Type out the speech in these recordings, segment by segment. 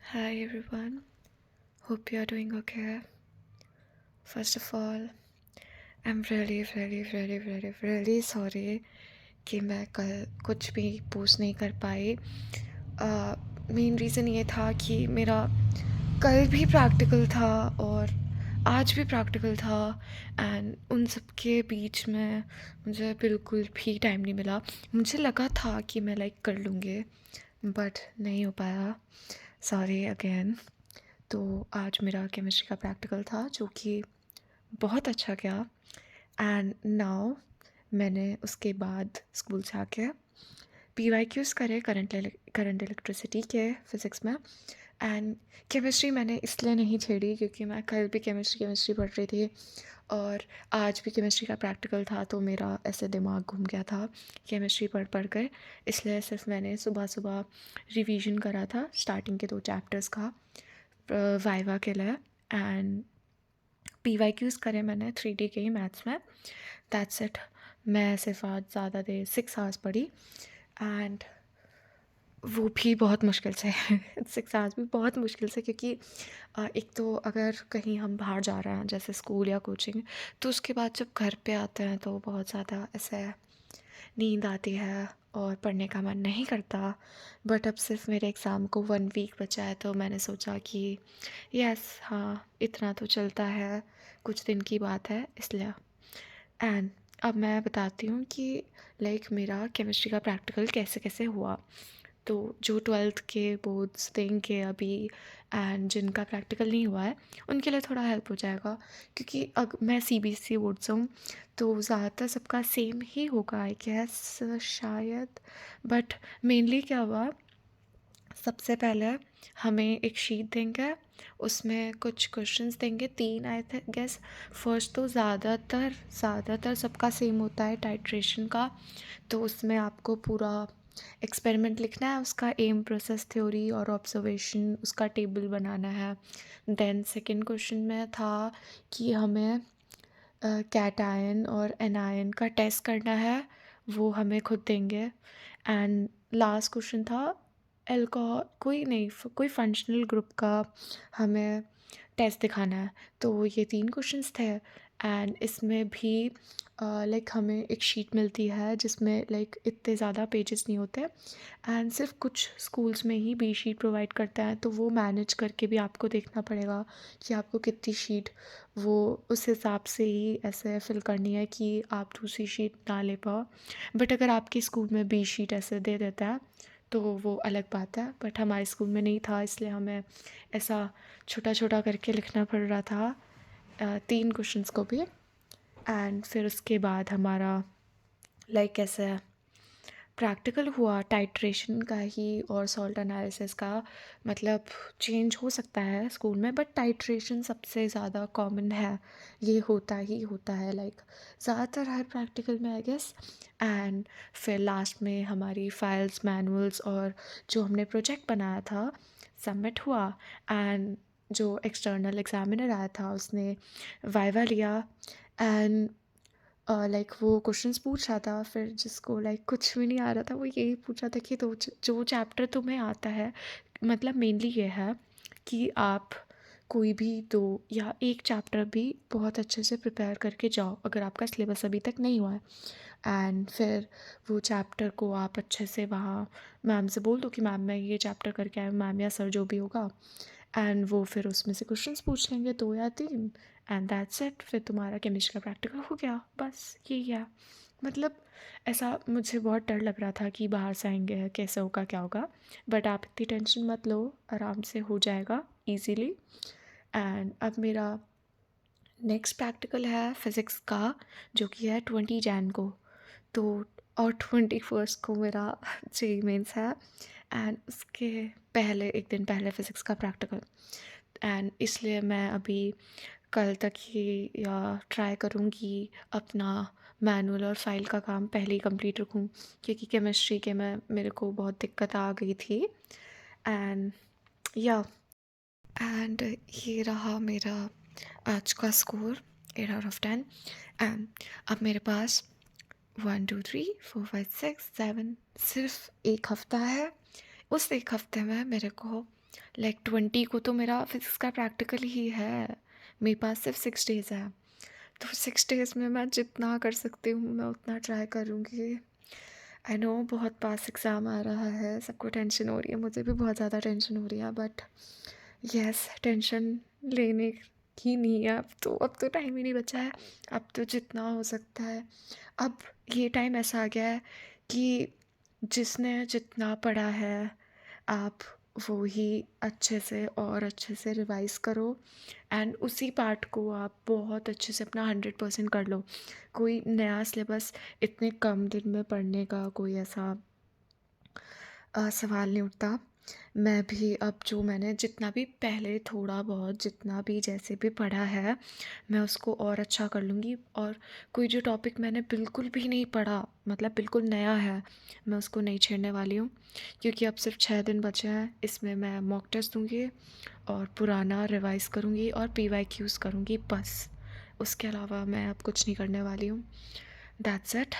Hi everyone, hope you are doing okay. First of all, I'm really sorry कि मैं कल कुछ भी पोस्ट नहीं कर पाई। मेन रीज़न ये था कि मेरा कल भी प्रैक्टिकल था और आज भी प्रैक्टिकल था एंड उन सब के बीच में मुझे बिल्कुल भी टाइम नहीं मिला। मुझे लगा था कि मैं लाइक कर लूँगी बट नहीं हो पाया। Sorry again. तो आज मेरा केमिस्ट्री का प्रैक्टिकल था जो कि बहुत अच्छा गया एंड नाउ मैंने उसके बाद स्कूल से आके PYQs करे करंट इलेक्ट्रिसिटी के फिज़िक्स में एंड केमिस्ट्री मैंने इसलिए नहीं छेड़ी क्योंकि मैं कल भी केमिस्ट्री पढ़ रही थी और आज भी केमिस्ट्री का प्रैक्टिकल था तो मेरा ऐसे दिमाग घूम गया था केमिस्ट्री पढ़ कर। इसलिए सिर्फ मैंने सुबह सुबह रिवीजन करा था स्टार्टिंग के 2 चैप्टर्स का वाइवा के लिए एंड PYQs करे मैंने 3D के ही मैथ्स में। That's it. मैं सिर्फ आज ज़्यादा देर 6 आवर्स पढ़ी एंड वो भी बहुत मुश्किल से 6 आवर्स भी बहुत मुश्किल से क्योंकि एक तो अगर कहीं हम बाहर जा रहे हैं जैसे स्कूल या कोचिंग तो उसके बाद जब घर पे आते हैं तो बहुत ज़्यादा ऐसे नींद आती है और पढ़ने का मन नहीं करता। बट अब सिर्फ मेरे एग्ज़ाम को 1 वीक बचा है तो मैंने सोचा कि यस हाँ इतना तो चलता है, कुछ दिन की बात है इसलिए। एंड अब मैं बताती हूँ कि लाइक मेरा केमिस्ट्री का प्रैक्टिकल कैसे कैसे हुआ। तो जो 12th के बोर्ड्स देंगे अभी एंड जिनका प्रैक्टिकल नहीं हुआ है उनके लिए थोड़ा हेल्प हो जाएगा क्योंकि मैं CBSE बोर्ड से हूँ तो ज़्यादातर सबका सेम ही होगा आई गेस शायद। बट मेनली क्या हुआ, सबसे पहले हमें एक शीट देंगे उसमें कुछ क्वेश्चंस देंगे 3 आए थे गेस। फर्स्ट तो ज़्यादातर सबका सेम होता है टाइट्रेशन का। तो उसमें आपको पूरा एक्सपेरिमेंट लिखना है, उसका एम प्रोसेस थ्योरी और ऑब्जर्वेशन उसका टेबल बनाना है। देन सेकंड क्वेश्चन में था कि हमें कैटायन और एनायन का टेस्ट करना है, वो हमें खुद देंगे। एंड लास्ट क्वेश्चन था एल्कोहल कोई फंक्शनल ग्रुप का हमें टेस्ट दिखाना है। तो ये 3 क्वेश्चंस थे एंड इसमें भी लाइक हमें एक शीट मिलती है जिसमें लाइक इतने ज़्यादा पेजेस नहीं होते एंड सिर्फ कुछ स्कूल्स में ही बी शीट प्रोवाइड करता है तो वो मैनेज करके भी आपको देखना पड़ेगा कि आपको कितनी शीट वो उस हिसाब से ही ऐसे फिल करनी है कि आप दूसरी शीट ना ले पाओ। बट अगर आपके स्कूल में बी शीट ऐसे दे देता है तो वो अलग बात है बट हमारे स्कूल में नहीं था इसलिए हमें ऐसा छोटा छोटा करके लिखना पड़ रहा था 3 क्वेश्चंस को भी। एंड फिर उसके बाद हमारा लाइक ऐसे प्रैक्टिकल हुआ टाइट्रेशन का ही और सॉल्ट एनालिसिस का। मतलब चेंज हो सकता है स्कूल में बट टाइट्रेशन सबसे ज़्यादा कॉमन है, ये होता ही होता है लाइक ज़्यादातर हर प्रैक्टिकल में आई गेस। एंड फिर लास्ट में हमारी फाइल्स मैनुअल्स और जो हमने प्रोजेक्ट बनाया था सबमिट हुआ एंड जो एक्सटर्नल एग्जामिनर आया था उसने वाइवा लिया एंड लाइक वो क्वेश्चंस पूछ रहा था। फिर जिसको लाइक कुछ भी नहीं आ रहा था वो यही पूछ रहा था कि तो जो चैप्टर तुम्हें आता है, मतलब मेनली ये है कि आप कोई भी 2 या 1 चैप्टर भी बहुत अच्छे से प्रिपेयर करके जाओ अगर आपका सिलेबस अभी तक नहीं हुआ है। एंड फिर वो चैप्टर को आप अच्छे से वहाँ मैम से बोल दो कि मैम मैं ये चैप्टर करके आया हूँ, मैम या सर जो भी होगा। एंड वो फिर उसमें से क्वेश्चंस पूछ लेंगे 2 या 3 एंड दैट्स इट। फिर तुम्हारा केमिस्ट्री का प्रैक्टिकल हो गया, बस यही है। मतलब ऐसा मुझे बहुत डर लग रहा था कि बाहर से आएंगे कैसे होगा क्या होगा, बट आप इतनी टेंशन मत लो, आराम से हो जाएगा ईजीली। एंड अब मेरा नेक्स्ट प्रैक्टिकल है फिज़िक्स का जो कि है 20 जैन को। तो और 21 को मेरा जेईई मेंस है एंड उसके पहले एक दिन पहले फ़िज़िक्स का प्रैक्टिकल। एंड इसलिए मैं अभी कल तक ही या ट्राई करूँगी अपना मैनुअल और फाइल का काम पहले ही कंप्लीट रखूँ क्योंकि केमिस्ट्री के में मेरे को बहुत दिक्कत आ गई थी। एंड या एंड ये रहा मेरा आज का स्कोर 8 आउट ऑफ 10। एंड अब मेरे पास 1 2 3 4 5 6 7 सिर्फ एक हफ्ता है उस एक हफ्ते में मेरे को लाइक 20 को तो मेरा फिजिक्स का प्रैक्टिकल ही है, मेरे पास सिर्फ 6 डेज़ है। तो 6 डेज़ में मैं जितना कर सकती हूँ मैं उतना ट्राई करूँगी। आई नो बहुत पास एग्ज़ाम आ रहा है, सबको टेंशन हो रही है, मुझे भी बहुत ज़्यादा टेंशन हो रही है, बट यस, टेंशन लेने की नहीं है अब तो टाइम ही नहीं बचा है। अब तो जितना हो सकता है, अब ये टाइम ऐसा आ गया है कि जिसने जितना पढ़ा है आप वो ही अच्छे से और अच्छे से रिवाइज़ करो एंड उसी पार्ट को आप बहुत अच्छे से अपना 100% कर लो। कोई नया सिलेबस इतने कम दिन में पढ़ने का कोई ऐसा सवाल नहीं उठता। मैं भी अब जो मैंने जितना भी पहले थोड़ा बहुत जितना भी जैसे भी पढ़ा है, मैं उसको और अच्छा कर लूँगी। और कोई जो टॉपिक मैंने बिल्कुल भी नहीं पढ़ा, मतलब बिल्कुल नया है, मैं उसको नहीं छेड़ने वाली हूँ, क्योंकि अब सिर्फ 6 दिन बचे हैं। इसमें मैं मॉक टेस्ट दूँगी और पुराना रिवाइज़ करूँगी और पीवाईक्यूज़ करूँगी बस। उसके अलावा मैं अब कुछ नहीं करने वाली हूँ। That's it.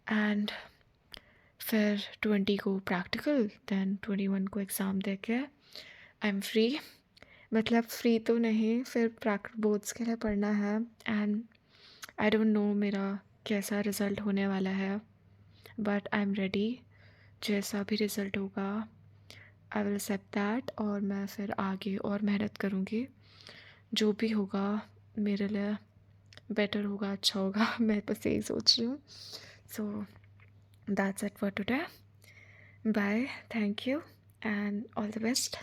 एंड फिर 20 को प्रैक्टिकल, देन 21 को एग्ज़ाम दे के आई एम फ्री। मतलब फ्री तो नहीं, फिर बोर्ड्स के लिए पढ़ना है एंड आई डोंट नो मेरा कैसा रिज़ल्ट होने वाला है, बट आई एम रेडी। जैसा भी रिज़ल्ट होगा आई विल एक्सेप्ट दैट, और मैं फिर आगे और मेहनत करूँगी। जो भी होगा मेरे लिए बेटर होगा, अच्छा होगा। मैं बस यही सोच रही हूँ। So that's it for today. Bye, thank you, and all the best.